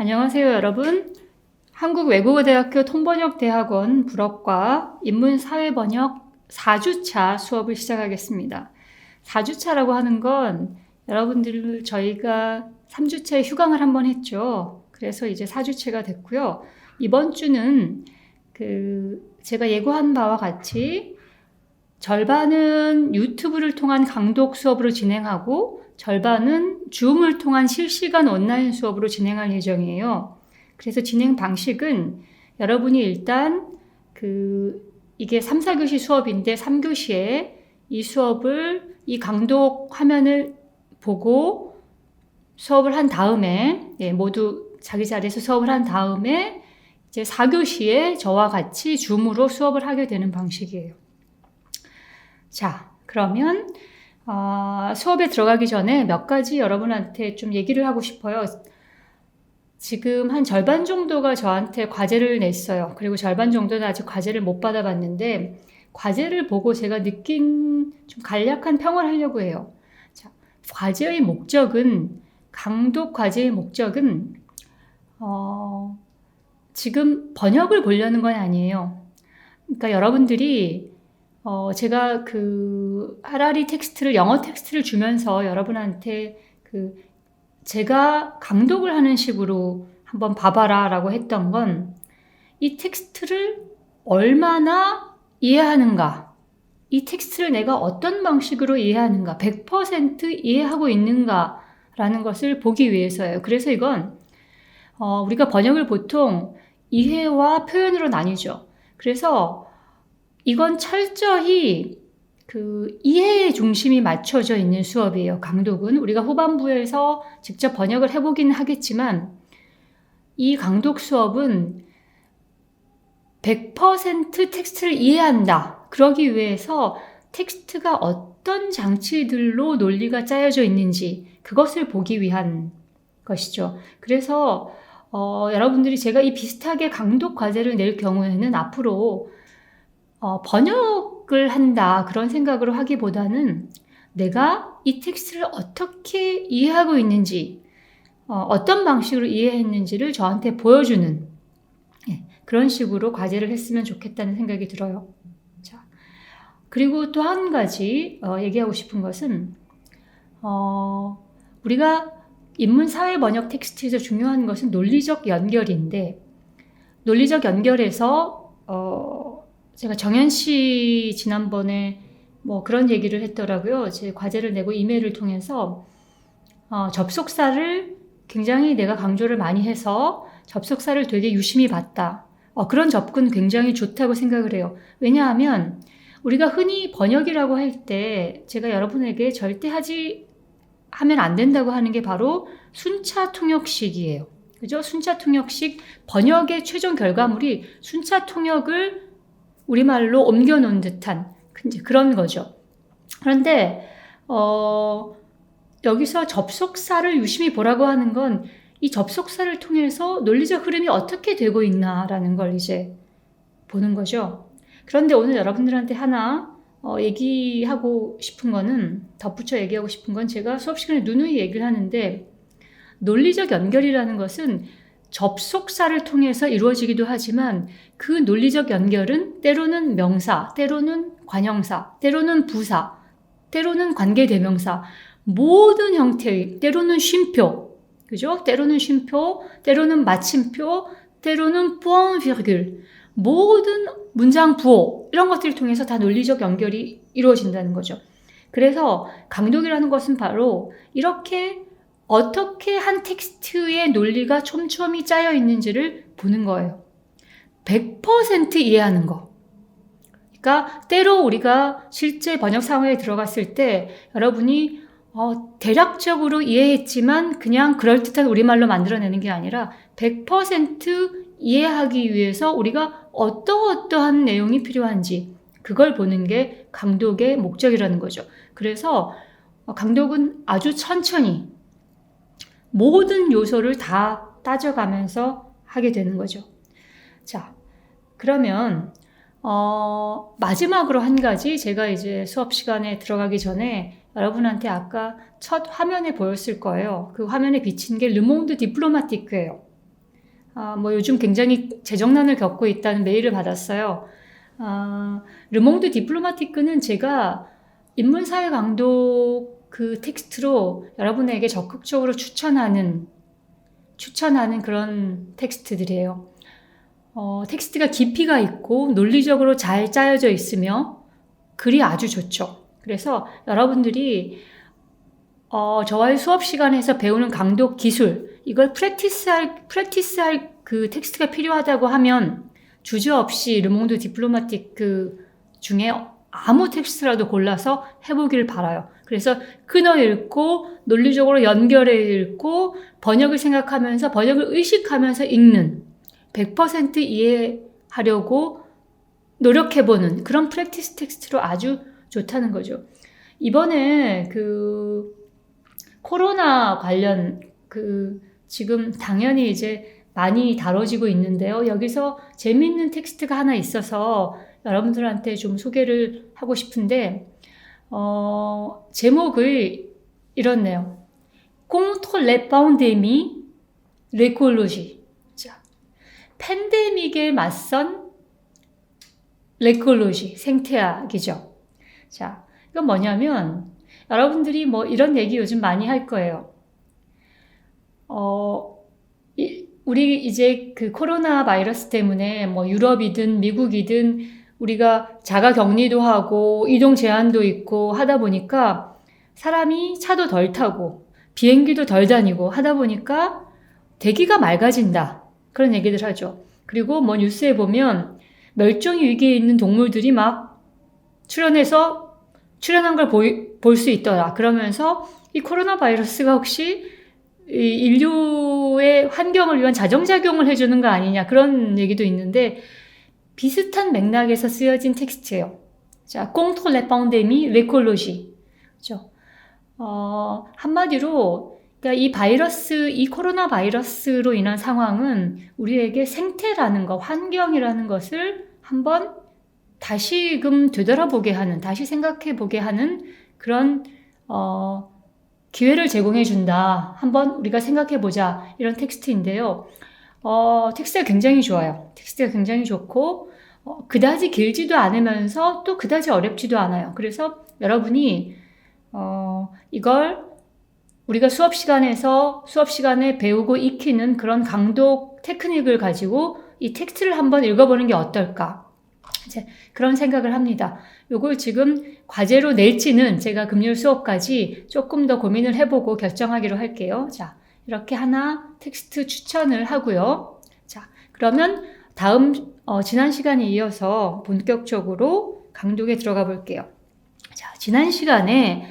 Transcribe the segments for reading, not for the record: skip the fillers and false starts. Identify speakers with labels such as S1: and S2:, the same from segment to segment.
S1: 안녕하세요, 여러분. 한국외국어대학교 통번역대학원 불어과 인문사회번역 4주차 수업을 시작하겠습니다. 4주차라고 하는 건 여러분들 저희가 3주차에 휴강을 한번 했죠. 그래서 이제 4주차가 됐고요. 이번 주는 제가 예고한 바와 같이 절반은 유튜브를 통한 강독 수업으로 진행하고 절반은 줌을 통한 실시간 온라인 수업으로 진행할 예정이에요. 그래서 진행 방식은 여러분이 일단 이게 3, 4교시 수업인데 3교시에 이 강독 화면을 보고 수업을 한 다음에 모두 자기 자리에서 수업을 한 다음에 이제 4교시에 저와 같이 줌으로 수업을 하게 되는 방식이에요. 자, 그러면 수업에 들어가기 전에 몇 가지 여러분한테 좀 얘기를 하고 싶어요. 지금 한 절반 정도가 저한테 과제를 냈어요. 그리고 절반 정도는 아직 과제를 못 받아봤는데 과제를 보고 제가 느낀 좀 간략한 평을 하려고 해요. 자, 강독 과제의 목적은 지금 번역을 보려는 건 아니에요. 그러니까 여러분들이 제가 하라리 텍스트를, 영어 텍스트를 주면서 여러분한테 제가 강독을 하는 식으로 한번 봐봐라 라고 했던 건 이 텍스트를 얼마나 이해하는가, 이 텍스트를 내가 어떤 방식으로 이해하는가, 100% 이해하고 있는가 라는 것을 보기 위해서예요. 그래서 이건 우리가 번역을 보통 이해와 표현으로 나뉘죠. 그래서 이건 철저히 이해의 중심이 맞춰져 있는 수업이에요. 강독은 우리가 후반부에서 직접 번역을 해보긴 하겠지만 이 강독 수업은 100% 텍스트를 이해한다. 그러기 위해서 텍스트가 어떤 장치들로 논리가 짜여져 있는지 그것을 보기 위한 것이죠. 그래서 여러분들이 제가 이 비슷하게 강독 과제를 낼 경우에는 앞으로 번역을 한다 그런 생각으로 하기보다는 내가 이 텍스트를 어떻게 이해하고 있는지 어떤 방식으로 이해했는지를 저한테 보여주는 그런 식으로 과제를 했으면 좋겠다는 생각이 들어요. 자, 그리고 또 한 가지 얘기하고 싶은 것은 우리가 인문사회 번역 텍스트에서 중요한 것은 논리적 연결인데 논리적 연결에서 제가 정현 씨 지난번에 그런 얘기를 했더라고요. 제 과제를 내고 이메일을 통해서 접속사를 굉장히 내가 강조를 많이 해서 접속사를 되게 유심히 봤다. 그런 접근 굉장히 좋다고 생각을 해요. 왜냐하면 우리가 흔히 번역이라고 할 때 제가 여러분에게 절대 하면 안 된다고 하는 게 바로 순차 통역식이에요. 그죠? 순차 통역식 번역의 최종 결과물이 순차 통역을 우리말로 옮겨놓은 듯한 그런 거죠. 그런데 여기서 접속사를 유심히 보라고 하는 건 이 접속사를 통해서 논리적 흐름이 어떻게 되고 있나라는 걸 이제 보는 거죠. 그런데 오늘 여러분들한테 하나 얘기하고 싶은 거는 덧붙여 얘기하고 싶은 건 제가 수업 시간에 누누이 얘기를 하는데 논리적 연결이라는 것은 접속사를 통해서 이루어지기도 하지만 그 논리적 연결은 때로는 명사, 때로는 관형사, 때로는 부사, 때로는 관계대명사 모든 형태의 때로는 쉼표, 그죠? 때로는 쉼표, 때로는 마침표, 때로는 point virgule 모든 문장 부호 이런 것들을 통해서 다 논리적 연결이 이루어진다는 거죠. 그래서 강독이라는 것은 바로 이렇게 어떻게 한 텍스트의 논리가 촘촘히 짜여 있는지를 보는 거예요. 100% 이해하는 거. 그러니까 때로 우리가 실제 번역 상황에 들어갔을 때 여러분이 대략적으로 이해했지만 그냥 그럴듯한 우리말로 만들어내는 게 아니라 100% 이해하기 위해서 우리가 어떠한 내용이 필요한지 그걸 보는 게 강독의 목적이라는 거죠. 그래서 강독은 아주 천천히 모든 요소를 다 따져가면서 하게 되는 거죠. 자, 그러면 마지막으로 한 가지 제가 이제 수업 시간에 들어가기 전에 여러분한테 아까 첫 화면에 보였을 거예요. 그 화면에 비친 게 르몽드 디플로마티크예요. 뭐 요즘 굉장히 재정난을 겪고 있다는 메일을 받았어요. 르몽드 디플로마티크는 제가 인문사회 강독 그 텍스트로 여러분에게 적극적으로 추천하는 그런 텍스트들이에요. 텍스트가 깊이가 있고 논리적으로 잘 짜여져 있으며 글이 아주 좋죠. 그래서 여러분들이 저와의 수업 시간에서 배우는 강독 기술, 이걸 프랙티스할 그 텍스트가 필요하다고 하면 주저없이 르몽드 디플로마티크 중에 아무 텍스트라도 골라서 해보길 바라요. 그래서 끊어 읽고 논리적으로 연결해 읽고 번역을 생각하면서 번역을 의식하면서 읽는 100% 이해하려고 노력해보는 그런 프랙티스 텍스트로 아주 좋다는 거죠. 이번에 그 코로나 관련 지금 당연히 이제 많이 다뤄지고 있는데요. 여기서 재미있는 텍스트가 하나 있어서 여러분들한테 좀 소개를 하고 싶은데 제목을 이렇네요. Contre les pandémies, l'écologie. 자, 팬데믹에 맞선 l'écologie, 생태학이죠. 자, 이건 뭐냐면 여러분들이 뭐 이런 얘기 요즘 많이 할 거예요. 우리 이제 그 코로나 바이러스 때문에 뭐 유럽이든 미국이든 우리가 자가 격리도 하고 이동 제한도 있고 하다 보니까 사람이 차도 덜 타고 비행기도 덜 다니고 하다 보니까 대기가 맑아진다. 그런 얘기들 하죠. 그리고 뭐 뉴스에 보면 멸종위 위기에 있는 동물들이 막 출현한 걸 볼 수 있더라. 그러면서 이 코로나 바이러스가 혹시 인류의 환경을 위한 자정작용을 해주는 거 아니냐. 그런 얘기도 있는데 비슷한 맥락에서 쓰여진 텍스트예요. 자, Contre les pandémies, l'écologie. 그렇죠? 한마디로 그러니까 이 코로나 바이러스로 인한 상황은 우리에게 생태라는 것, 환경이라는 것을 한번 다시금 되돌아보게 하는, 다시 생각해 보게 하는 그런 기회를 제공해 준다. 한번 우리가 생각해 보자. 이런 텍스트인데요. 텍스트가 굉장히 좋아요. 텍스트가 굉장히 좋고 그다지 길지도 않으면서 또 그다지 어렵지도 않아요. 그래서 여러분이 이걸 우리가 수업 시간에 배우고 익히는 그런 강독 테크닉을 가지고 이 텍스트를 한번 읽어보는 게 어떨까? 이제 그런 생각을 합니다. 요걸 지금 과제로 낼지는 제가 금요일 수업까지 조금 더 고민을 해보고 결정하기로 할게요. 자, 이렇게 하나 텍스트 추천을 하고요. 자, 그러면 다음 지난 시간에 이어서 본격적으로 강독에 들어가 볼게요. 자, 지난 시간에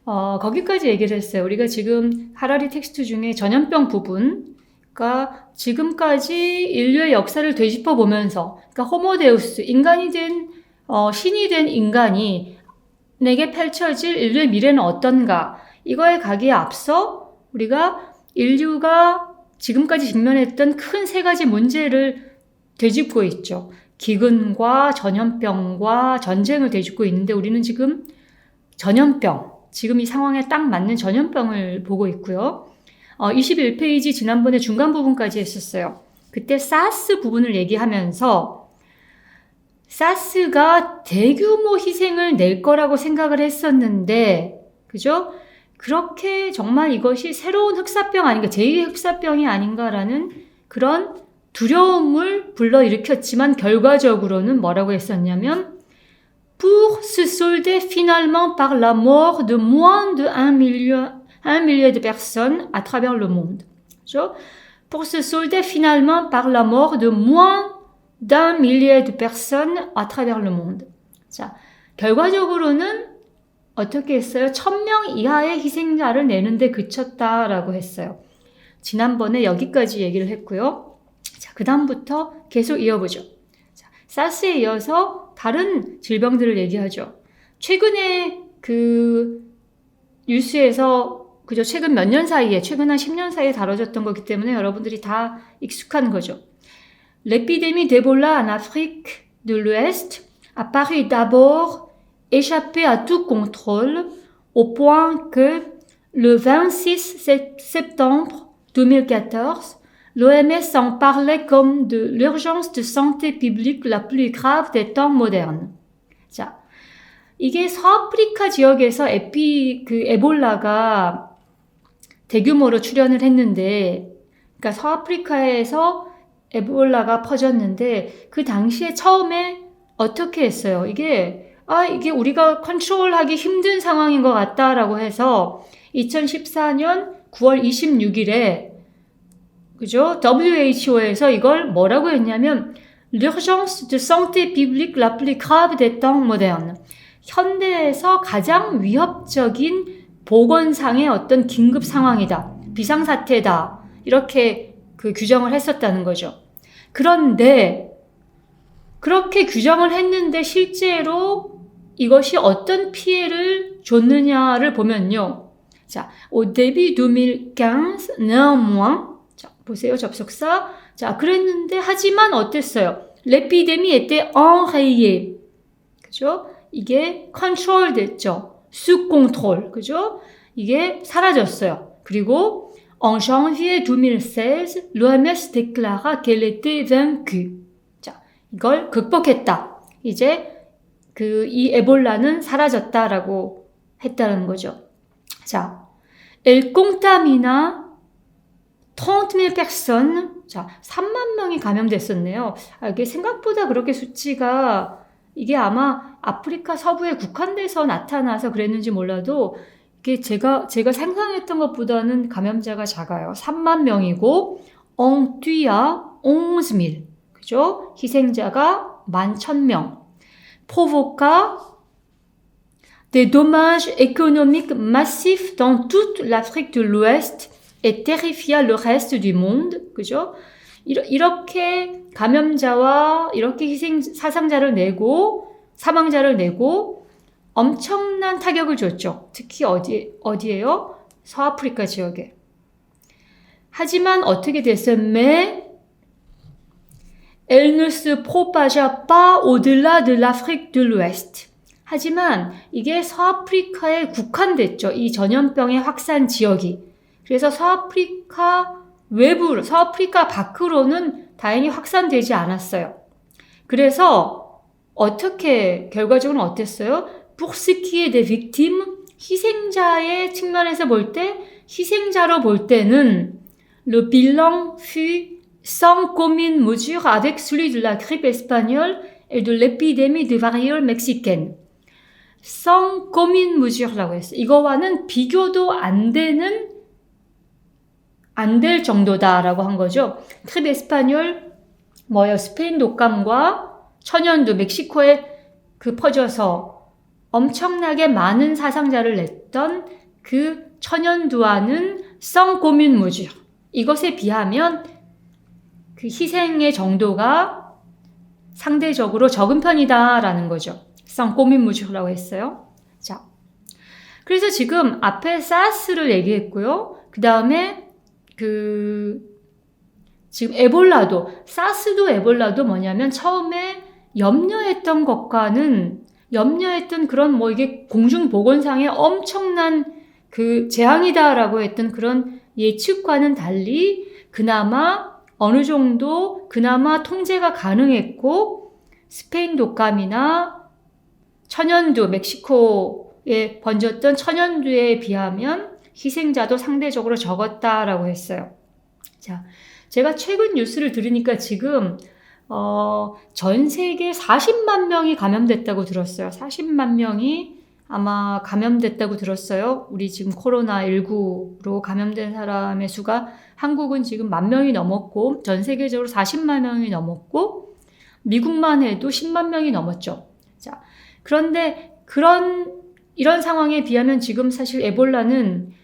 S1: 거기까지 얘기를 했어요. 우리가 지금 하라리 텍스트 중에 전염병 부분, 그러니까 지금까지 인류의 역사를 되짚어 보면서, 그러니까 호모데우스, 신이 된 인간이 내게 펼쳐질 인류의 미래는 어떤가, 이거에 가기에 앞서 우리가 인류가 지금까지 직면했던 큰 세 가지 문제를 되짚고 있죠. 기근과 전염병과 전쟁을 되짚고 있는데 우리는 지금 지금 이 상황에 딱 맞는 전염병을 보고 있고요. 21페이지 지난번에 중간 부분까지 했었어요. 그때 사스 부분을 얘기하면서 사스가 대규모 희생을 낼 거라고 생각을 했었는데, 그죠? 그렇게 정말 이것이 새로운 흑사병 아닌가, 제2의 흑사병이 아닌가라는 그런 두려움을 불러일으켰지만 결과적으로는 뭐라고 했었냐면 pour se solder finalement par la mort de moins de 1 million de personnes à travers le monde. 그렇죠? Pour se solder finalement par la mort de moins d'un millier de personnes à travers le monde. 자, 결과적으로는 어떻게 했어요? 1000명 이하의 희생자를 내는데 그쳤다라고 했어요. 지난번에 여기까지 얘기를 했고요. 자, 그 다음부터 계속 이어보죠. 자, 사스에 이어서 다른 질병들을 얘기하죠. 최근에 그 뉴스에서 그죠? 최근 몇 년 사이에, 최근 한 10년 사이에 다뤄졌던 거기 때문에 여러분들이 다 익숙한 거죠. L'épidémie d'Ebola en Afrique de l'Ouest a paru d'abord échapper à tout contrôle au point que le 26 septembre 2014, l'OMS en parlait comme de l'urgence de santé publique la plus grave des temps modernes. 자, 이게 서아프리카 지역에서 에볼라가 대규모로 출현을 했는데, 그러니까 서아프리카에서 에볼라가 퍼졌는데, 그 당시에 처음에 어떻게 했어요? 이게 우리가 컨트롤하기 힘든 상황인 것 같다라고 해서 2014년 9월 26일에 그죠? WHO에서 이걸 뭐라고 했냐면 l'urgence de santé publique la plus grave des temps modernes. 현대에서 가장 위협적인 보건상의 어떤 긴급 상황이다. 비상사태다. 이렇게 그 규정을 했었다는 거죠. 그런데 그렇게 규정을 했는데 실제로 이것이 어떤 피해를 줬느냐를 보면요. 자, au début 2015, néanmoins 자, 보세요. 접속사. 자, 그랬는데 하지만 어땠어요? L'épidémie était enrayée. 그죠? 이게 컨트롤 됐죠. sous contrôle. 그죠? 이게 사라졌어요. 그리고 en janvier 2016, l'OMS déclara qu'elle était vaincue. 자, 이걸 극복했다. 이제 이 에볼라는 사라졌다라고 했다는 거죠. 자, elle contamina 30,000 personnes. 자, 3만 명이 감염됐었네요. 이게 생각보다 그렇게 수치가 이게 아마 아프리카 서부에 국한돼서 나타나서 그랬는지 몰라도 이게 제가 상상했던 것보다는 감염자가 작아요. 3만 명이고 on tua 11,000. 그죠? 희생자가 11,000명. provoqua des dommages économiques massifs dans toute l'Afrique de l'Ouest et terrifia le reste du monde. 그죠? 이렇게 감염자와 이렇게 사상자를 내고 사망자를 내고 엄청난 타격을 줬죠. 특히 어디예요? 서아프리카 지역에. 하지만 어떻게 됐어요? Mais elle ne se propagea pas au-delà de l'Afrique de l'Ouest. 하지만 이게 서아프리카에 국한됐죠. 이 전염병의 확산 지역이. 그래서 서아프리카 외부로, 서아프리카 밖으로는 다행히 확산되지 않았어요. 그래서 어떻게 결과적으로 어땠어요? Pour ce qui est des victimes, 희생자의 측면에서 볼 때, 희생자로 볼 때는 le bilan fut sans commune mesure avec celui de la grippe espagnole et de l'épidémie de variole mexicaine. sans commune mesure라고 했어요. 이거와는 비교도 안 될 정도다라고 한 거죠. 크립 에스파뇰 뭐예요? 스페인 독감과 천연두 멕시코에 퍼져서 엄청나게 많은 사상자를 냈던 그 천연두와는 sans commune mesure. 이것에 비하면 그 희생의 정도가 상대적으로 적은 편이다라는 거죠. sans commune mesure라고 했어요. 자, 그래서 지금 앞에 사스를 얘기했고요. 그 다음에 지금 에볼라도, 사스도 에볼라도 뭐냐면 처음에 염려했던 그런 이게 공중보건상의 엄청난 재앙이다라고 했던 그런 예측과는 달리 어느 정도 통제가 가능했고, 스페인 독감이나 천연두, 멕시코에 번졌던 천연두에 비하면 희생자도 상대적으로 적었다라고 했어요. 자, 제가 최근 뉴스를 들으니까 지금 전 세계 40만 명이 감염됐다고 들었어요. 40만 명이 아마 감염됐다고 들었어요. 우리 지금 코로나19로 감염된 사람의 수가 한국은 지금 1만 명이 넘었고 전 세계적으로 40만 명이 넘었고 미국만 해도 10만 명이 넘었죠. 자, 그런데 이런 상황에 비하면 지금 사실 에볼라는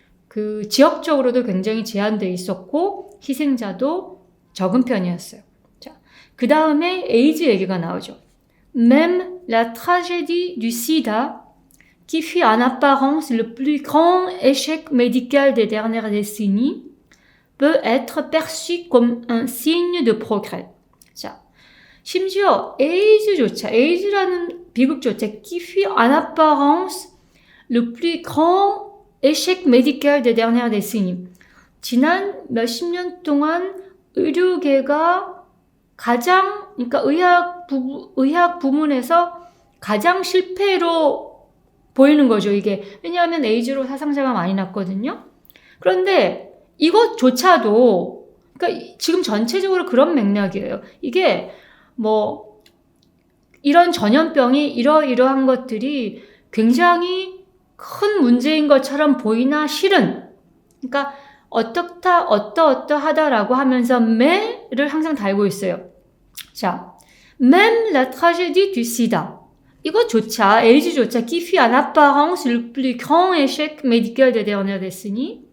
S1: 지역적으로도 굉장히 제한되어 있었고 희생자도 적은 편이었어요. 자, 그 다음에 에이즈 얘기가 나오죠. Même la tragédie du sida, qui fut en apparence le plus grand échec médical des dernières décennies, peut être perçue comme un signe de progrès. 자, 심지어 에이즈라는 비극조차 qui fut en apparence le plus grand échec médical des dernières décennies. 지난 몇십 년 동안 의료계가 가장, 그러니까 의학 부문에서 가장 실패로 보이는 거죠, 이게. 왜냐하면 에이즈로 사상자가 많이 났거든요. 그런데 이것조차도, 그러니까 지금 전체적으로 그런 맥락이에요. 이게 뭐 이런 전염병이 이러이러한 것들이 굉장히 큰 문제인 것처럼 보이나 실은, 그러니까 어떠하다라고 하면서 mais,를 항상 달고 있어요. 자, même la tragédie du sida. 이것조차, 에이즈조차 qui fut en apparence le plus grand échec médical des dernières décennies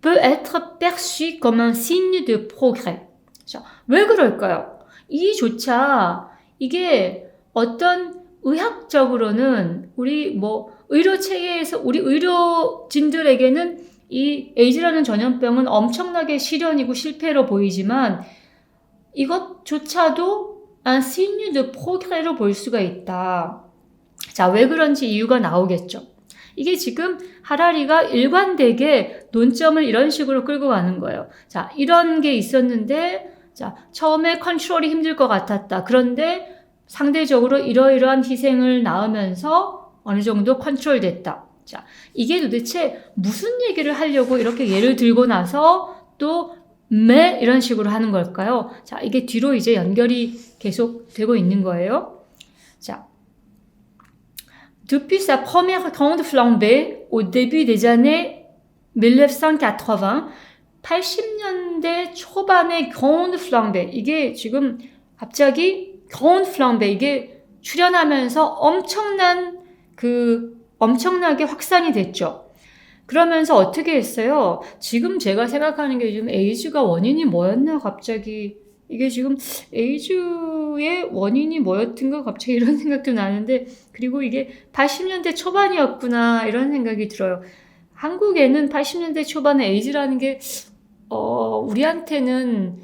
S1: peut être perçu comme un signe de progrès. 자, 왜 그럴까요? 이조차 이게 어떤 의학적으로는 우리 뭐 의료 체계에서 우리 의료진들에게는 이 에이즈라는 전염병은 엄청나게 시련이고 실패로 보이지만 이것조차도 un signe de progrès로 볼 수가 있다. 자, 왜 그런지 이유가 나오겠죠. 이게 지금 하라리가 일관되게 논점을 이런 식으로 끌고 가는 거예요. 자, 이런 게 있었는데, 자, 처음에 컨트롤이 힘들 것 같았다. 그런데 상대적으로 이러이러한 희생을 낳으면서 어느 정도 컨트롤 됐다. 자, 이게 도대체 무슨 얘기를 하려고 이렇게 예를 들고 나서 또 mais 이런 식으로 하는 걸까요? 자, 이게 뒤로 이제 연결이 계속 되고 있는 거예요. 자, depuis sa première grande flambée au début des années 1980, 80년대 초반의 grande flambée, 이게 지금 갑자기 grande flambée, 이게 출현하면서 엄청나게 확산이 됐죠. 그러면서 어떻게 했어요? 지금 제가 생각하는 게 지금 에이즈가 원인이 뭐였나 갑자기, 이게 지금 에이즈의 원인이 뭐였던가 갑자기 이런 생각도 나는데, 그리고 이게 80년대 초반이었구나 이런 생각이 들어요. 한국에는 80년대 초반에 에이즈라는 게 우리한테는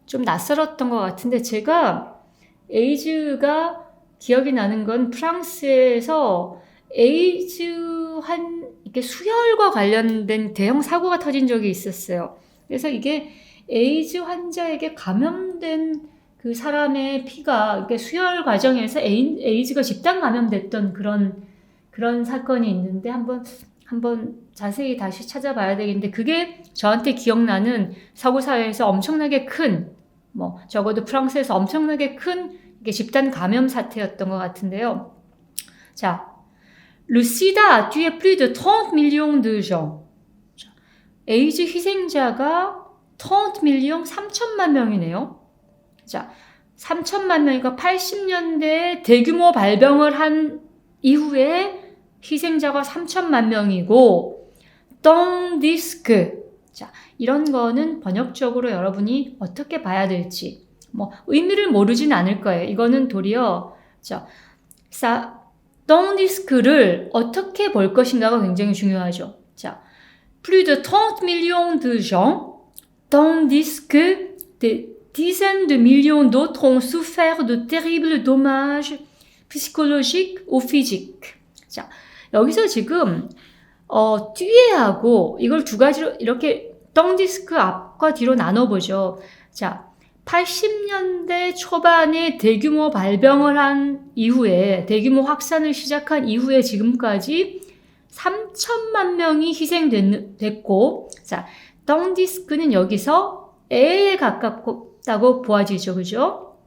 S1: 좀 낯설었던 것 같은데, 제가 에이즈가 기억이 나는 건 프랑스에서 이렇게 수혈과 관련된 대형 사고가 터진 적이 있었어요. 그래서 이게 에이즈 환자에게 감염된 그 사람의 피가 이렇게 수혈 과정에서 에이즈가 집단 감염됐던 그런 사건이 있는데 한번 자세히 다시 찾아봐야 되겠는데, 그게 저한테 기억나는 서구 사회에서 엄청나게 큰, 뭐 적어도 프랑스에서 엄청나게 큰 이게 집단 감염 사태였던 것 같은데요. 자, le sida a tué plus de 30 millions de gens. 에이즈 희생자가 30 millions, 3천만 명이네요. 자, 3천만 명이니까 80년대에 대규모 발병을 한 이후에 희생자가 3천만 명이고, tandis que, 자, 이런 거는 번역적으로 여러분이 어떻게 봐야 될지 뭐 의미를 모르진 않을 거예요. 이거는 도리어 tandis que를 어떻게 볼 것인가가 굉장히 중요하죠. 자, plus de 30 millions de gens, tandis que des dizaines de millions d'autres ont souffert de terribles dommages psychologiques ou physiques. 자, 여기서 지금 뒤에하고 이걸 두 가지로 이렇게 tandis que 앞과 뒤로 나눠보죠. 자, 80년대 초반에 대규모 발병을 한 이후에, 대규모 확산을 시작한 이후에 지금까지 3천만 명이 희생됐고, 자, tandis que는 여기서 에에 가깝다고 보아지죠. 그죠?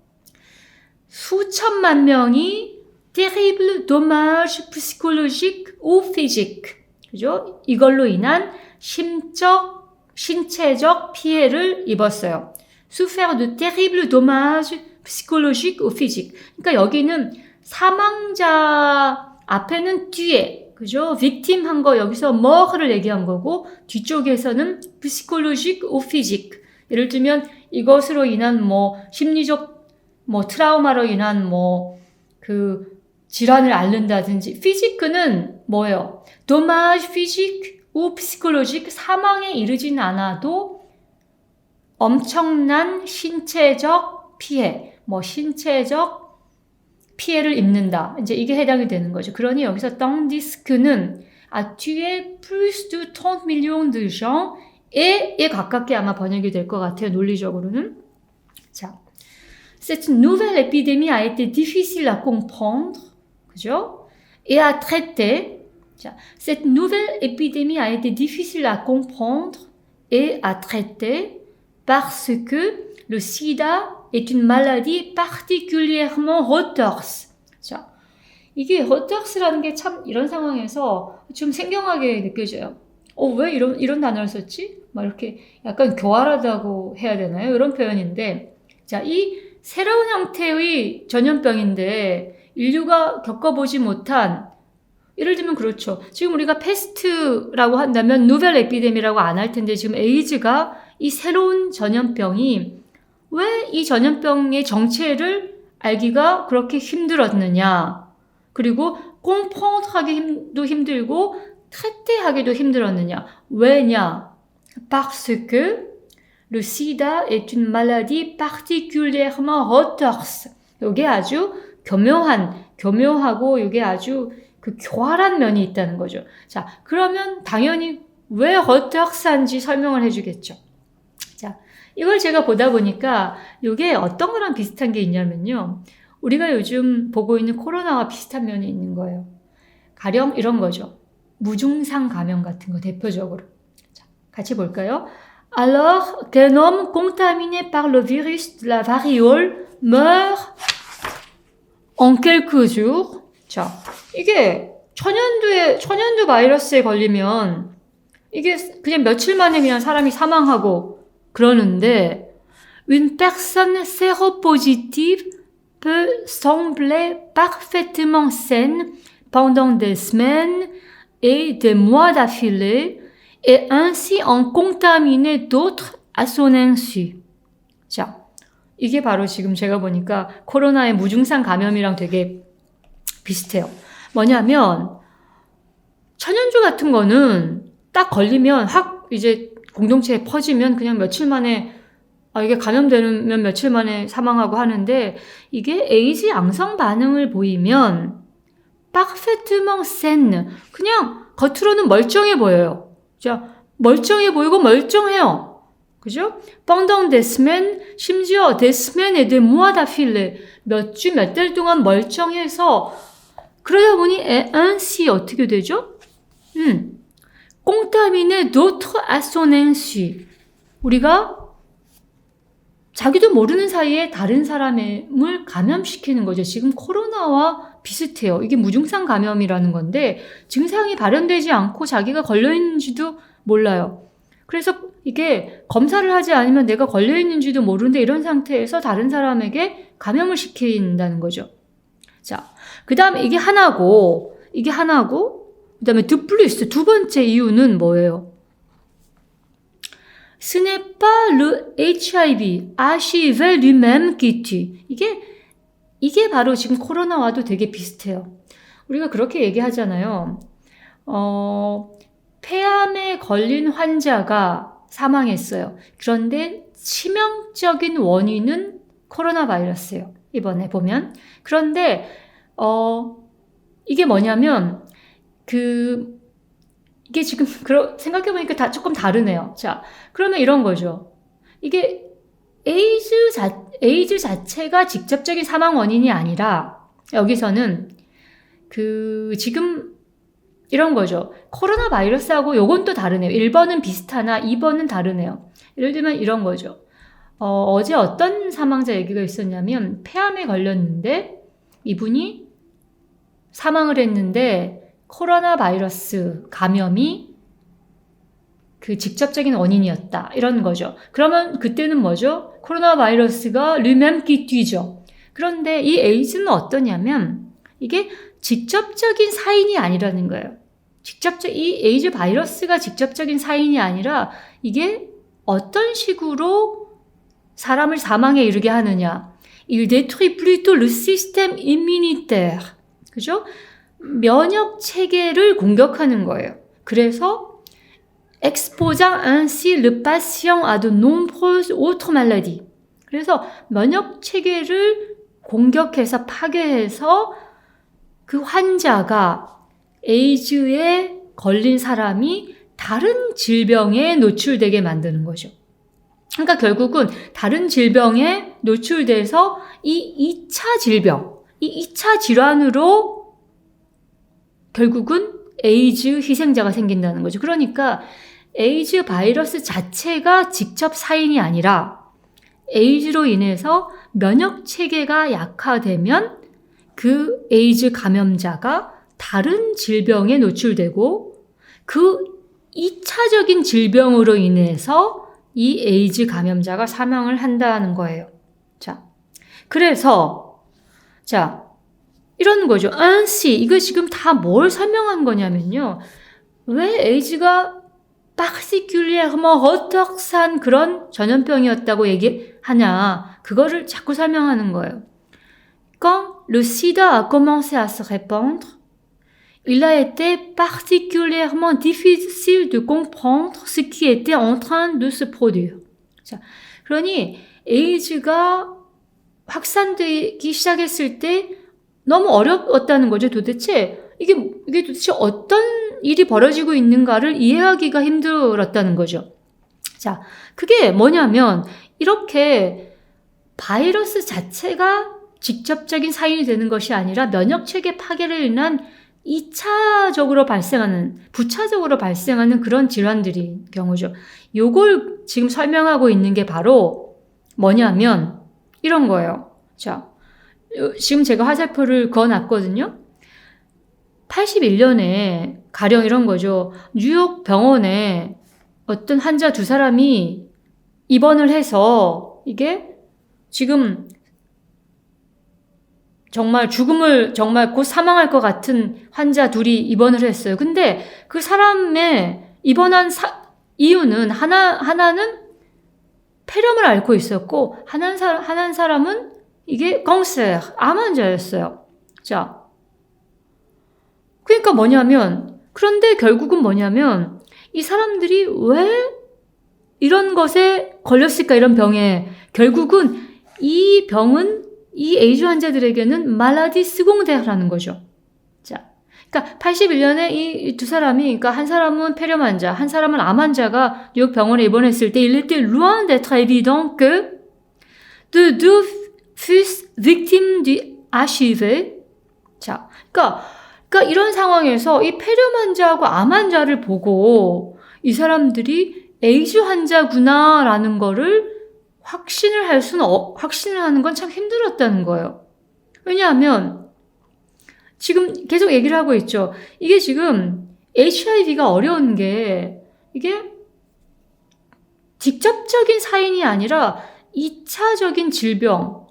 S1: 수천만 명이 terrible dommage psychologique ou physique. 그죠? 이걸로 인한 신체적 피해를 입었어요. souffert de terribles dommages psychologiques ou physiques. 그러니까 여기는 사망자 앞에는 뒤에, 그죠? victim 한 거 여기서 mort를 얘기한 거고, 뒤쪽에서는 psychologique ou physique. 예를 들면 이것으로 인한 뭐 심리적 뭐 트라우마로 인한 뭐 그 질환을 앓는다든지, physique는 뭐예요? dommage physique ou psychologique, 사망에 이르진 않아도 엄청난 신체적 피해, 뭐 신체적 피해를 입는다. 이제 이게 해당이 되는 거죠. 그러니 여기서 tandis que는 a tué plus de 30 millions de gens 에 가깝게 아마 번역이 될 것 같아요. 논리적으로는. 자, cette nouvelle épidémie a été difficile à comprendre, 그죠? Et à traiter. 자, cette nouvelle épidémie a été difficile à comprendre et à traiter parce que le sida est une maladie particulièrement retorse. 자, 이게 retorse라는 게 참 이런 상황에서 좀 생경하게 느껴져요. 왜 이런 단어를 썼지? 막 이렇게 약간 교활하다고 해야 되나요? 이런 표현인데, 자, 이 새로운 형태의 전염병인데 인류가 겪어보지 못한, 예를 들면 그렇죠. 지금 우리가 패스트라고 한다면 누벨 에피데미라고 안 할 텐데 지금 에이즈가 이 새로운 전염병이 왜 이 전염병의 정체를 알기가 그렇게 힘들었느냐. 그리고 comprendre 하기도 힘들고 traiter 하기도 힘들었느냐. 왜냐? Parce que le sida est une maladie particulièrement retorse. 이게 아주 교묘하고 이게 아주 그 교활한 면이 있다는 거죠. 자, 그러면 당연히 왜 retorse한지 설명을 해주겠죠. 자, 이걸 제가 보다 보니까 이게 어떤 거랑 비슷한 게 있냐면요. 우리가 요즘 보고 있는 코로나와 비슷한 면이 있는 거예요. 가령 이런 거죠. 무증상 감염 같은 거 대표적으로. 자, 같이 볼까요? Alors qu'un homme contaminé par le virus de la variole meurt en quelques jours. 자, 이게 천연두 바이러스에 걸리면 이게 그냥 며칠 만에 그냥 사람이 사망하고 그러는데 une personne séropositive peut sembler parfaitement saine pendant des semaines et des mois d'affilée et ainsi en contaminer d'autres à son insu. 자, 이게 바로 지금 제가 보니까 코로나의 무증상 감염이랑 되게 비슷해요. 뭐냐면 천연두 같은 거는 딱 걸리면 확 이제 공동체에 퍼지면 그냥 며칠 만에 이게 감염되면 며칠 만에 사망하고 하는데 이게 에이즈 양성 반응을 보이면 parfaitement saine 그냥 겉으로는 멀쩡해 보여요. 자, 멀쩡해 보이고 멀쩡해요. 그죠? pendant des semaines, 심지어 des semaines et des mois d'affilée 몇 주, 몇 달 동안 멀쩡해서 그러다 보니 ainsi 어떻게 되죠? contaminer d'autres à son insu. 우리가 자기도 모르는 사이에 다른 사람을 감염시키는 거죠. 지금 코로나와 비슷해요. 이게 무증상 감염이라는 건데 증상이 발현되지 않고 자기가 걸려있는지도 몰라요. 그래서 이게 검사를 하지 않으면 내가 걸려있는지도 모르는데 이런 상태에서 다른 사람에게 감염을 시킨다는 거죠. 자, 그 다음에 이게 하나고 그 다음에 de plus 두 번째 이유는 뭐예요? Ce n'est pas le HIV lui-même qui tue. 이게 바로 지금 코로나와도 되게 비슷해요. 우리가 그렇게 얘기하잖아요. 폐암에 걸린 환자가 사망했어요. 그런데 치명적인 원인은 코로나 바이러스예요. 이번에 보면. 그런데 이게 뭐냐면 이게 지금 생각해보니까 조금 다르네요. 자, 그러면 이런 거죠. 이게 에이즈 자체가 직접적인 사망 원인이 아니라 여기서는 지금 이런 거죠. 코로나 바이러스하고 요건 또 다르네요. 1번은 비슷하나 2번은 다르네요. 예를 들면 이런 거죠. 어제 어떤 사망자 얘기가 있었냐면 폐암에 걸렸는데 이분이 사망을 했는데 코로나 바이러스 감염이 그 직접적인 원인이었다. 이런 거죠. 그러면 그때는 뭐죠? 코로나 바이러스가 lui-même qui tue죠. 그런데 이 에이즈는 어떠냐면 이게 직접적인 사인이 아니라는 거예요. 이 에이즈 바이러스가 직접적인 사인이 아니라 이게 어떤 식으로 사람을 사망에 이르게 하느냐. Il détruit plutôt le système immunitaire. 그죠? 면역 체계를 공격하는 거예요. 그래서 exposant ainsi le patient à de nombreuses autres maladies. 그래서 면역 체계를 공격해서 파괴해서 그 환자가 에이즈에 걸린 사람이 다른 질병에 노출되게 만드는 거죠. 그러니까 결국은 다른 질병에 노출돼서 이 2차 질병, 이 2차 질환으로 결국은 에이즈 희생자가 생긴다는 거죠. 그러니까 에이즈 바이러스 자체가 직접 사인이 아니라 에이즈로 인해서 면역 체계가 약화되면 그 에이즈 감염자가 다른 질병에 노출되고 그 2차적인 질병으로 인해서 이 에이즈 감염자가 사망을 한다는 거예요. 자, 그래서 이런 거죠. ainsi 이거 지금 다 뭘 설명한 거냐면요. 왜 에이즈가 particulièrement retard한 그런 전염병이었다고 얘기하냐. 그거를 자꾸 설명하는 거예요. Quand le sida a commencé à se répandre, il a été particulièrement difficile de comprendre ce qui était en train de se produire. 자, 그러니 에이즈가 확산되기 시작했을 때 너무 어려웠다는 거죠. 도대체 이게 도대체 어떤 일이 벌어지고 있는가를 이해하기가 힘들었다는 거죠. 자, 그게 뭐냐면 이렇게 바이러스 자체가 직접적인 사인이 되는 것이 아니라 면역체계 파괴를 인한 2차적으로 발생하는, 부차적으로 발생하는 그런 질환들이 경우죠. 요걸 지금 설명하고 있는 게 바로 뭐냐면 이런 거예요. 자, 지금 제가 화살표를 그어놨거든요. 81년에 가령 이런 거죠. 뉴욕 병원에 어떤 환자 2사람이 입원을 해서 이게 지금 정말 곧 사망할 것 같은 환자 2이 입원을 했어요. 근데 그 사람의 입원한 이유는 하나는 폐렴을 앓고 있었고 한 사람은 이게 깡세, 암 환자였어요. 자, 그러니까 그런데 결국은 뭐냐면 이 사람들이 왜 이런 것에 걸렸을까, 이런 병에. 결국은 이 병은 이 에이즈 환자들에게는 말라디 스공데라는 거죠. 자, 그러니까 81년에 이 2사람이, 그러니까 한 사람은 폐렴 환자, 한 사람은 암 환자가 뉴욕 병원에 입원했을 때, il était loin d'être évident que de deux fussent victimes du HIV. 자, 그러니까 이런 상황에서 이 폐렴 환자하고 암 환자를 보고 이 사람들이 에이즈 환자구나라는 거를 확신을 하는 건 참 힘들었다는 거예요. 왜냐하면 지금 계속 얘기를 하고 있죠. 이게 지금 HIV가 어려운 게 이게 직접적인 사인이 아니라 2차적인 질병,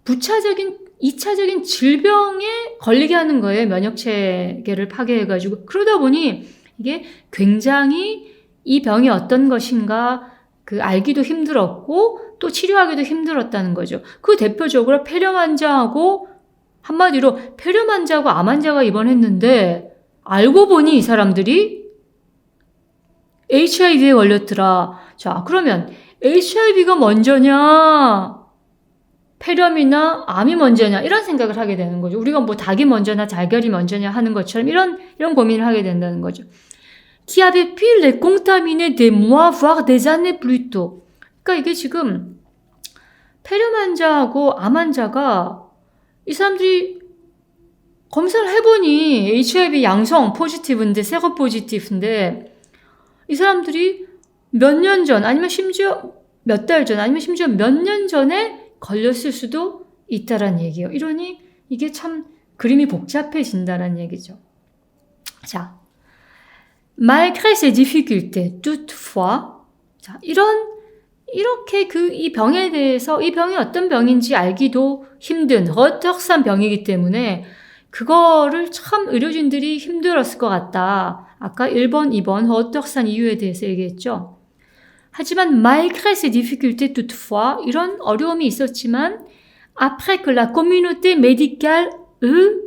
S1: 2차적인 질병에 걸리게 하는 거예요. 면역체계를 파괴해가지고. 그러다 보니 이게 굉장히 이 병이 어떤 것인가 알기도 힘들었고 또 치료하기도 힘들었다는 거죠. 그 대표적으로 폐렴 환자하고, 한마디로 폐렴 환자하고 암 환자가 입원했는데 알고 보니 이 사람들이 HIV에 걸렸더라. 자, 그러면 HIV가 먼저냐 폐렴이나 암이 먼저냐, 이런 생각을 하게 되는 거죠. 우리가 뭐 닭이 먼저나 달걀이 먼저냐 하는 것처럼 이런 고민을 하게 된다는 거죠. Qui avait pu les contaminer des mois, voire des années plus tôt. 그러니까 이게 지금 폐렴 환자하고 암 환자가 이 사람들이 검사를 해보니 HIV 양성 포지티브인데, 세로 포지티브인데, 이 사람들이 몇 년 전, 아니면 심지어 몇 달 전, 아니면 심지어 몇 년 전에 걸렸을 수도 있다란 얘기예요. 이러니 이게 참 그림이 복잡해진다는 얘기죠. 자, malgré ces difficultés, toutefois, 자, 이렇게 이 병에 대해서, 이 병이 어떤 병인지 알기도 힘든 허떡산 병이기 때문에 그거를 참 의료진들이 힘들었을 것 같다. 아까 1번, 2번 허떡산 이유에 대해서 얘기했죠. 하지만 malgré ces difficultés toutefois, 이런 어려움이 있었지만 après que la communauté médicale eut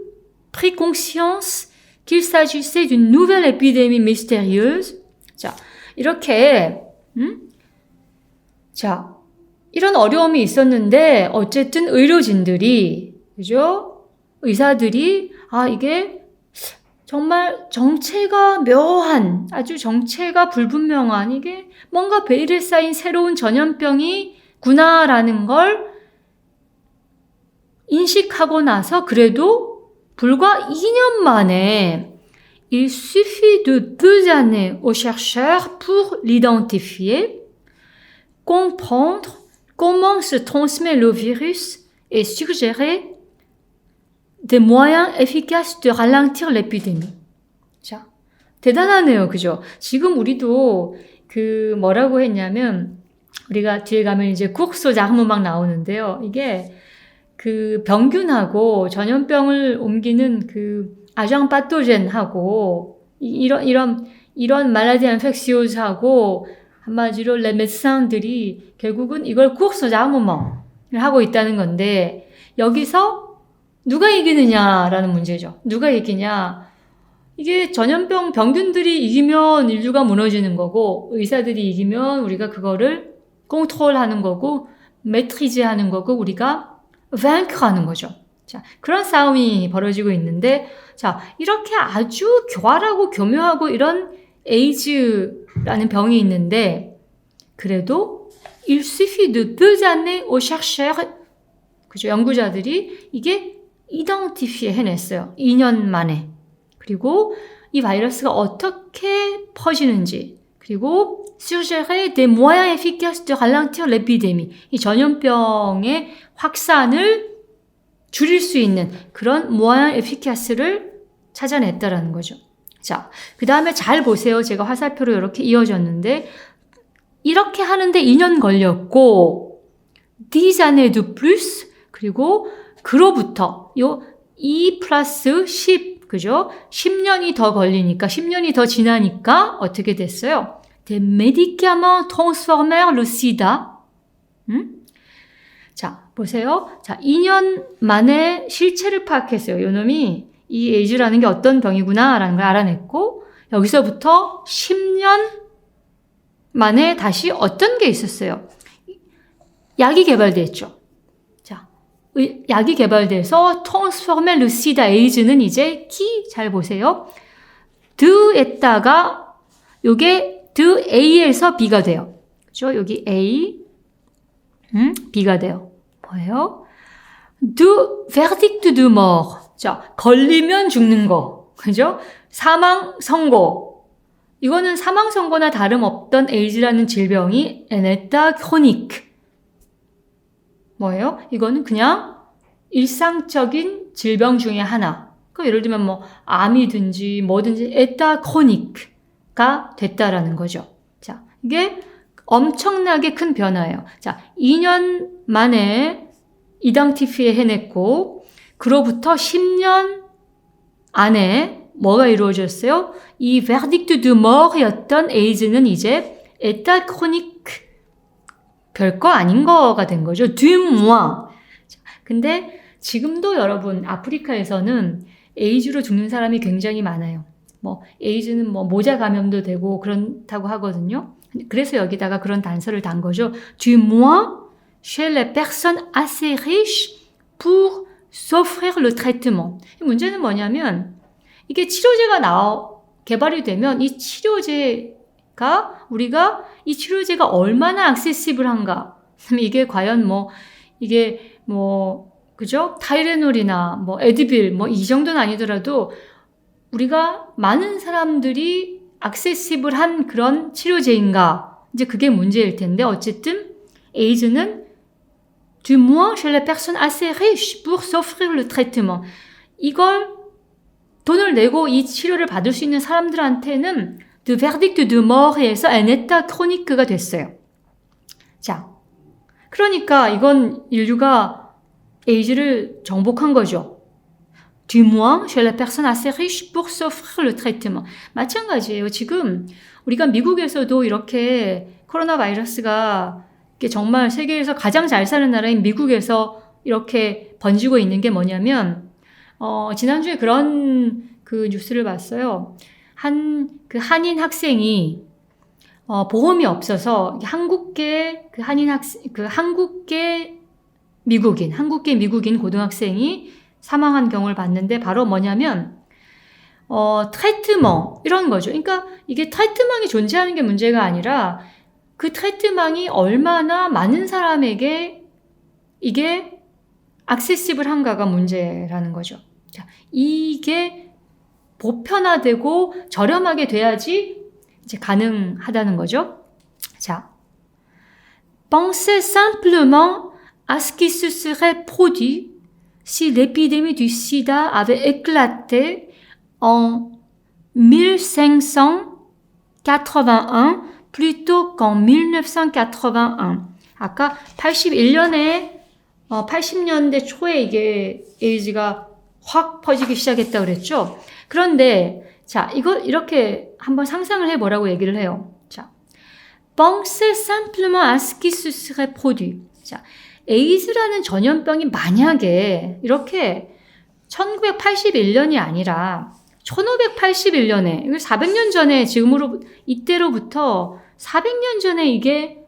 S1: pris conscience qu'il s'agissait d'une nouvelle épidémie mystérieuse. 자, 이렇게 자, 이런 어려움이 있었는데 어쨌든 의료진들이, 그죠? 의사들이 이게 정말 정체가 묘한, 아주 정체가 불분명한 이게 뭔가 베일에 쌓인 새로운 전염병이구나라는 걸 인식하고 나서 그래도 불과 2년 만에 Il suffit de 2 années aux chercheurs pour l'identifier, comprendre comment se transmet le virus et suggérer des moyens efficaces de ralentir l'épidémie. 자, 대단하네요. 그죠? 지금 우리도 뭐라고 했냐면, 우리가 뒤에 가면 이제 course d'armes 막 나오는데요. 이게 병균하고 전염병을 옮기는 아장 파토젠하고, 이런 말라디 인펙시오즈하고, 한마디로 레 메드산들이 결국은 이걸 course d'armement 하고 있다는 건데, 여기서 누가 이기느냐라는 문제죠. 누가 이기냐. 이게 전염병 병균들이 이기면 인류가 무너지는 거고, 의사들이 이기면 우리가 그거를 컨트롤하는 거고, 매트리즈하는 거고, 우리가 vaincre 하는 거죠. 자, 그런 싸움이 벌어지고 있는데, 자, 이렇게 아주 교활하고 교묘하고 이런 에이즈라는 병이 있는데, 그래도 il suffit de 2 années aux chercheurs, 그죠? 연구자들이 이게 이덴티피에 해냈어요. 2년 만에. 그리고 이 바이러스가 어떻게 퍼지는지, 그리고 suggérer des moyens efficaces de ralentir l'épidémie. 이 전염병의 확산을 줄일 수 있는 그런 moyens efficace를 찾아냈다라는 거죠. 자, 그 다음에 잘 보세요. 제가 화살표로 이렇게 이어졌는데, 이렇게 하는데 2년 걸렸고, 10 années de plus, 그리고 그로부터 2 플러스 10, 그죠? 10년이 더 걸리니까, 10년이 더 지나니까 어떻게 됐어요? Des médicaments transformèrent le sida. 자, 보세요. 자, 2년 만에 실체를 파악했어요. 요놈이 이 에이즈라는 게 어떤 병이구나라는 걸 알아냈고, 여기서부터 10년 만에 다시 어떤 게 있었어요? 약이 개발됐죠. 자, 약이 개발돼서 transformer le sida, 에이즈는 이제 잘 보세요. 드에다가 요게 드 A에서 B가 돼요. 그죠? 여기 A, B가 돼요. 뭐예요? de verdict de mort. 자, 걸리면 죽는 거. 그죠? 사망 선고. 이거는 사망 선고나 다름없던 에이즈라는 질병이 un état chronique. 뭐예요? 이거는 그냥 일상적인 질병 중에 하나. 그러니까 예를 들면 뭐 암이든지 뭐든지 état chronique가 됐다라는 거죠. 자, 이게 엄청나게 큰 변화예요. 자, 2년 만에 이덴티피에 해냈고, 그로부터 10년 안에 뭐가 이루어졌어요? 이 verdict de mort이었던 에이즈는 이제 état chronique, 별거 아닌 거가 된 거죠. du moins. 근데 지금도 여러분, 아프리카에서는 에이즈로 죽는 사람이 굉장히 많아요. 뭐 에이즈는 뭐 모자 감염도 되고 그렇다고 하거든요. 그래서 여기다가 그런 단서를 단 거죠. Du moins chez les personnes assez riches pour s'offrir le traitement. 문제는 뭐냐면 이게 치료제가 개발이 되면 이 치료제가 우리가 이 치료제가 얼마나 액세시블한가. 이게 과연 그죠? 타이레놀이나 에드빌 이 정도는 아니더라도 우리가 많은 사람들이 액세시블한 그런 치료제인가? 이제 그게 문제일 텐데 어쨌든 에이즈는 du moins chez les personnes assez riches pour s'offrir le traitement. 이걸 돈을 내고 이 치료를 받을 수 있는 사람들한테는 de verdict de mort에서 un état chronique가 됐어요. 자, 그러니까 이건 인류가 에이즈를 정복한 거죠. Du moins chez les personnes assez riches pour s'offrir le traitement. 마찬가지예요. 지금 우리가 미국에서도 이렇게 코로나 바이러스가 정말 세계에서 가장 잘 사는 나라인 미국에서 이렇게 번지고 있는 게 뭐냐면, 지난주에 그런 뉴스를 봤어요. 한인 학생이, 보험이 없어서 한국계 한국계 미국인 고등학생이 사망한 경우를 봤는데 바로 뭐냐면, 트레트먼 이런 거죠. 그러니까 이게 트레트먼이 존재하는 게 문제가 아니라 그 트레트먼이 얼마나 많은 사람에게 이게 액세시블한가가 문제라는 거죠. 자, 이게 보편화되고 저렴하게 돼야지 이제 가능하다는 거죠. 자, pensez simplement à ce qui se serait produit si l'épidémie du sida avait éclaté en 1581 plutôt qu'en 1981. 아까 80년대 초에 이게 에이즈가 확 퍼지기 시작했다 그랬죠. 그런데 자, 이거 이렇게 한번 상상을 해보라고 얘기를 해요. 자, pensez simplement à ce qui se serait produit. 자, 에이즈라는 전염병이 만약에 이렇게 1981년이 아니라 1581년에, 400년 전에 이때로부터 400년 전에 이게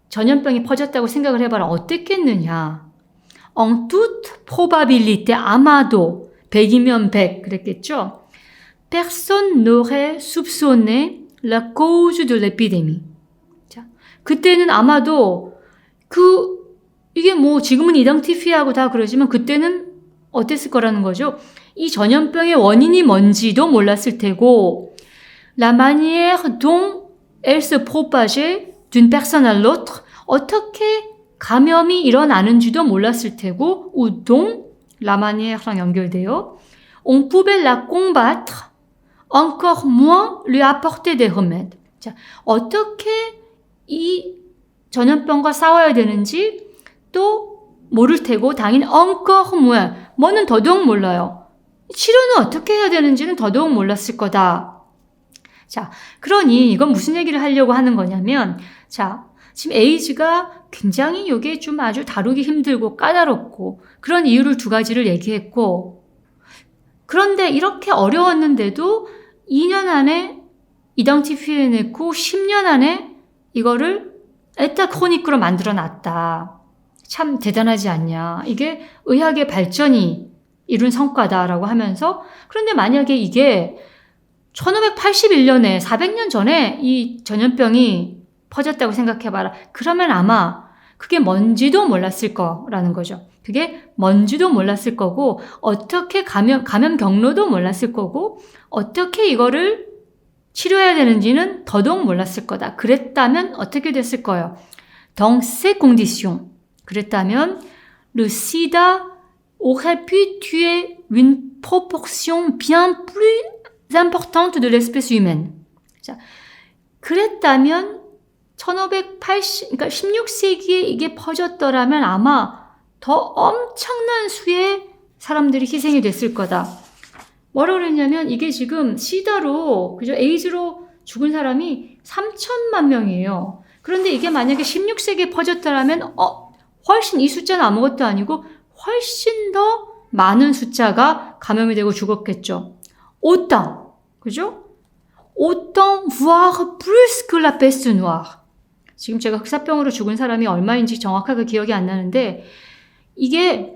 S1: 전염병이 퍼졌다고 생각을 해봐라. 어땠겠느냐. En toute probabilité, 아마도 100이면 100 그랬겠죠. Personne n'aurait soupçonné la cause de l'épidémie. 자, 그때는 아마도 이게 뭐 지금은 이dentifie하고 다 그러지만 그때는 어땠을 거라는 거죠. 이 전염병의 원인이 뭔지도 몰랐을 테고 la manière dont elle se propageait d'une personne à l'autre 어떻게 감염이 일어나는지도 몰랐을 테고 ou dont la manière랑 연결돼요. On pouvait la combattre, encore moins lui apporter des remèdes. 자, 어떻게 이 전염병과 싸워야 되는지 또 모를 테고 당연히 encore moins, 뭐는 더더욱 몰라요. 치료는 어떻게 해야 되는지는 더더욱 몰랐을 거다. 자, 그러니 이건 무슨 얘기를 하려고 하는 거냐면 자, 지금 에이즈가 굉장히 이게 좀 아주 다루기 힘들고 까다롭고 그런 이유를 두 가지를 얘기했고 그런데 이렇게 어려웠는데도 2년 안에 이덴티피해냈고 10년 안에 이거를 에타 크로닉으로 만들어놨다. 참 대단하지 않냐. 이게 의학의 발전이 이룬 성과다라고 하면서 그런데 만약에 이게 1581년에 400년 전에 이 전염병이 퍼졌다고 생각해봐라. 그러면 아마 그게 뭔지도 몰랐을 거라는 거죠. 그게 뭔지도 몰랐을 거고 어떻게 감염 경로도 몰랐을 거고 어떻게 이거를 치료해야 되는지는 더더욱 몰랐을 거다. 그랬다면 어떻게 됐을 거예요? Dans ces conditions. 그랬다면 le sida aurait pu tuer une proportion bien plus importante de l'espèce humaine. 자, 그랬다면 1580, 그러니까 16세기에 이게 퍼졌더라면 아마 더 엄청난 수의 사람들이 희생이 됐을 거다. 뭐라고 그랬냐면 이게 지금 시다로, 그죠? 에이즈로 죽은 사람이 3천만 명이에요. 그런데 이게 만약에 16세기에 퍼졌더라면 훨씬 이 숫자는 아무것도 아니고 훨씬 더 많은 숫자가 감염이 되고 죽었겠죠. autant, 그죠? autant voire plus que la peste noire. 지금 제가 흑사병으로 죽은 사람이 얼마인지 정확하게 기억이 안 나는데 이게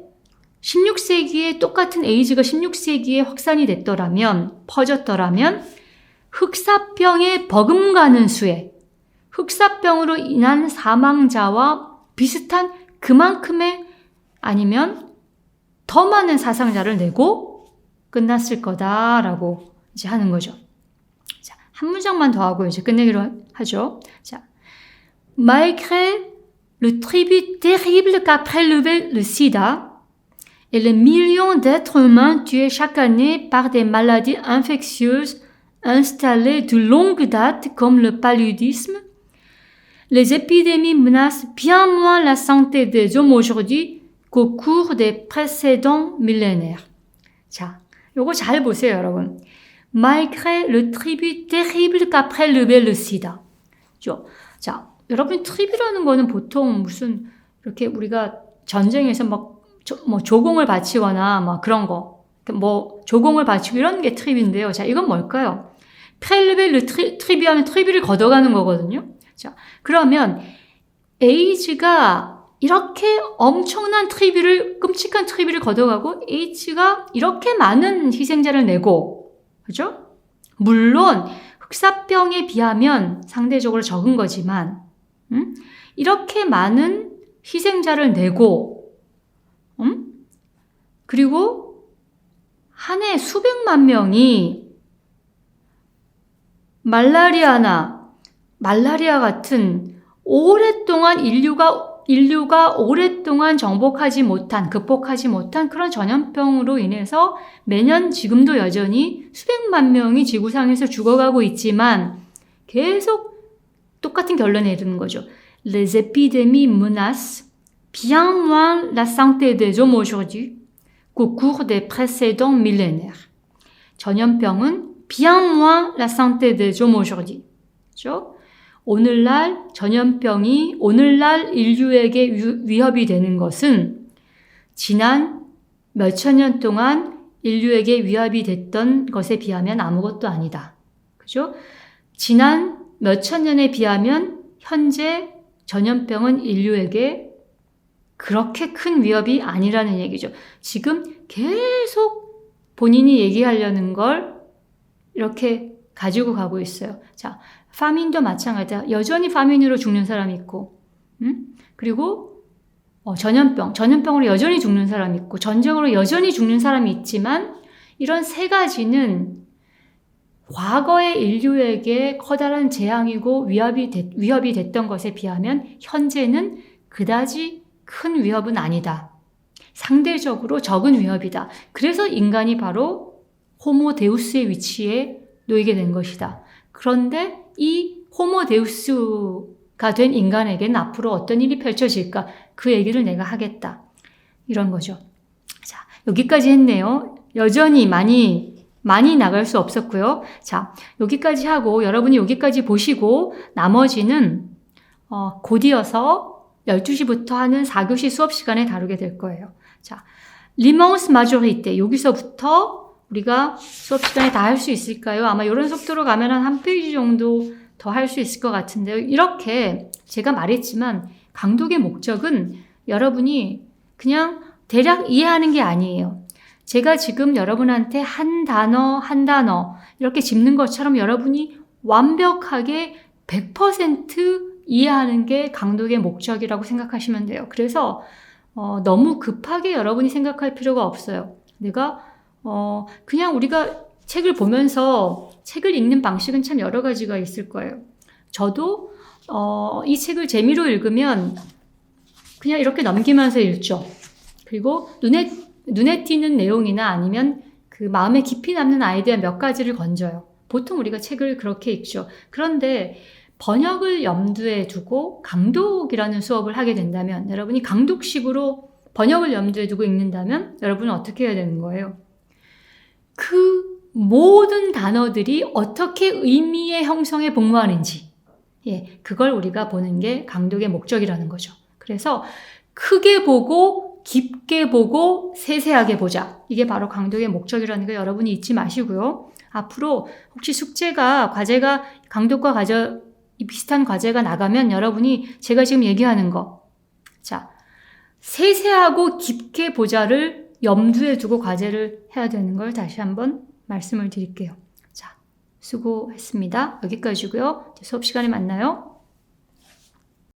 S1: 16세기에 똑같은 에이즈가 16세기에 확산이 됐더라면 퍼졌더라면 흑사병에 버금가는 수에 흑사병으로 인한 사망자와 비슷한 그만큼의 아니면 더 많은 사상자를 내고 끝났을 거다라고 이제 하는 거죠. 자, 한 문장만 더 하고 이제 끝내기로 하죠. 자, malgré le tribut terrible qu'a prélevé le sida et les millions d'êtres humains tués chaque année par des maladies infectieuses installées de longue date comme le paludisme, les épidémies menacent bien moins la santé des hommes aujourd'hui qu'au cours des précédents millénaires. 자, 요거 잘 보세요, 여러분. Malgré le tribut terrible qu'a prélevé le sida. 자, 여러분 트립이라는 거는 보통 무슨 이렇게 우리가 전쟁에서 뭐 조공을 바치거나 막 그런 거, 뭐 조공을 바치고 이런 게 트립인데요. 자, 이건 뭘까요? prélever le tribut 하면 트리비를 걷어가는 거거든요. 자, 그러면 H가 이렇게 엄청난 끔찍한 트리비를 걷어가고 H가 이렇게 많은 희생자를 내고, 그죠? 물론 흑사병에 비하면 상대적으로 적은 거지만 이렇게 많은 희생자를 내고 그리고 한 해 수백만 명이 말라리아 같은 오랫동안 인류가 오랫동안 극복하지 못한 그런 전염병으로 인해서 매년 지금도 여전히 수백만 명이 지구상에서 죽어가고 있지만 계속 똑같은 결론에 이르는 거죠. Les épidémies menacent bien moins la santé des hommes aujourd'hui qu'au cours des précédents millénaires. 전염병은 bien moins la santé des hommes aujourd'hui. 그렇죠? 오늘날 전염병이 오늘날 인류에게 위협이 되는 것은 지난 몇천 년 동안 인류에게 위협이 됐던 것에 비하면 아무것도 아니다. 그죠? 지난 몇천 년에 비하면 현재 전염병은 인류에게 그렇게 큰 위협이 아니라는 얘기죠. 지금 계속 본인이 얘기하려는 걸 이렇게 가지고 가고 있어요. 자, 파민도 마찬가지다. 여전히 파민으로 죽는 사람이 있고, 그리고 전염병으로 여전히 죽는 사람이 있고, 전쟁으로 여전히 죽는 사람이 있지만 이런 세 가지는 과거의 인류에게 커다란 재앙이고 위협이 됐던 것에 비하면 현재는 그다지 큰 위협은 아니다. 상대적으로 적은 위협이다. 그래서 인간이 바로 호모 데우스의 위치에 놓이게 된 것이다. 그런데 이 호모 데우스가 된 인간에게는 앞으로 어떤 일이 펼쳐질까? 그 얘기를 내가 하겠다. 이런 거죠. 자, 여기까지 했네요. 여전히 많이 나갈 수 없었고요. 자, 여기까지 하고 여러분이 여기까지 보시고 나머지는 곧 이어서 12시부터 하는 4교시 수업 시간에 다루게 될 거예요. 자, l'immense majorité 여기서부터 우리가 수업 시간에 다 할 수 있을까요? 아마 이런 속도로 가면 한 페이지 정도 더 할 수 있을 것 같은데요. 이렇게 제가 말했지만 강독의 목적은 여러분이 그냥 대략 이해하는 게 아니에요. 제가 지금 여러분한테 한 단어 이렇게 짚는 것처럼 여러분이 완벽하게 100% 이해하는 게 강독의 목적이라고 생각하시면 돼요. 그래서 너무 급하게 여러분이 생각할 필요가 없어요. 그냥 우리가 책을 보면서 책을 읽는 방식은 참 여러 가지가 있을 거예요. 저도 이 책을 재미로 읽으면 그냥 이렇게 넘기면서 읽죠. 그리고 눈에 띄는 내용이나 아니면 그 마음에 깊이 남는 아이디어 몇 가지를 건져요. 보통 우리가 책을 그렇게 읽죠. 그런데 번역을 염두에 두고 강독이라는 수업을 하게 된다면 여러분이 강독식으로 번역을 염두에 두고 읽는다면 여러분은 어떻게 해야 되는 거예요? 그 모든 단어들이 어떻게 의미의 형성에 복무하는지 그걸 우리가 보는 게 강독의 목적이라는 거죠. 그래서 크게 보고 깊게 보고 세세하게 보자. 이게 바로 강독의 목적이라는 거 여러분이 잊지 마시고요. 앞으로 혹시 과제가 강독과 비슷한 과제가 나가면 여러분이 제가 지금 얘기하는 거 자, 세세하고 깊게 보자를 염두에 두고 과제를 해야 되는 걸 다시 한번 말씀을 드릴게요. 자, 수고했습니다. 여기까지고요. 수업 시간에 만나요.